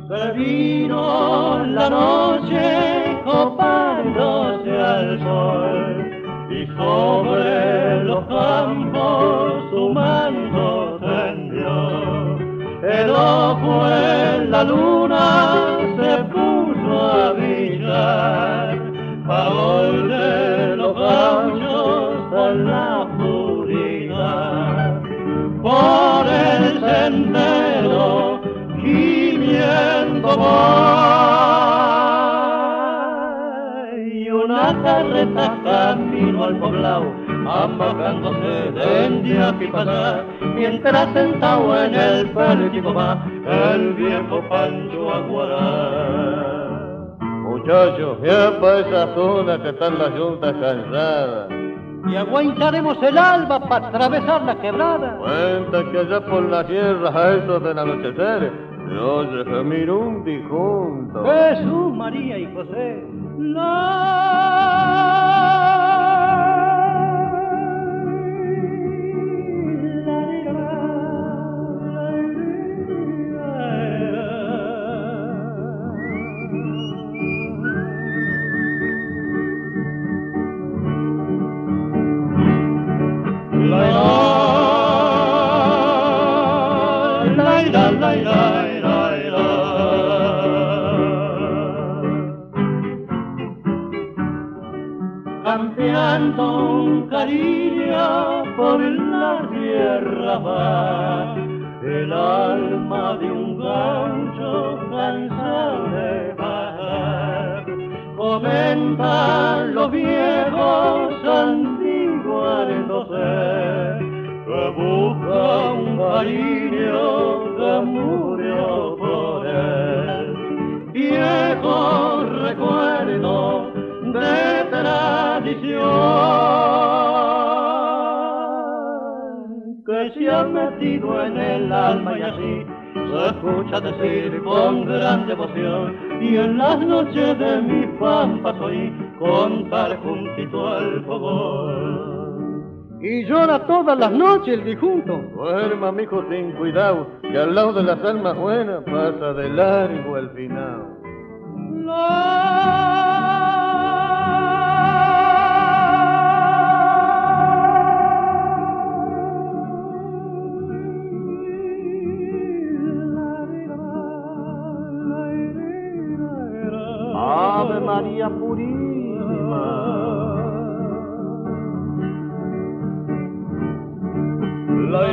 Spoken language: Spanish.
Se vino la noche copándose al sol y sobre los campos su manto tendió. El ojo en la luna se puso a brillar, pagó de los gauchos a la oscuridad. Por el sendero gimiendo va y una carreta camino al poblado, amagándose de aquí para allá, mientras sentado en el pértico va el viejo Pancho Aguará. Muchachos, ya para esa zona que están las yuntas cansadas. Y aguantaremos el alba para atravesar la quebrada. Cuenta que allá por la sierra a eso del anochecer se oye gemir un difunto. Jesús, María y José. Campeando un cariño por la tierra va, el alma de un gaucho cansado de bajar. Comentan los viejos antiguándose que busca un cariño que murió por él. Viejo recuerdo de tradición que se ha metido en el alma y así se escucha decir con gran devoción, y en las noches de mis pampas oí contar juntito al fogón. Y llora todas las noches el difunto. Duerma, mijo, sin cuidado, que al lado de las almas buenas pasa de largo el final. Ave María Purísima. La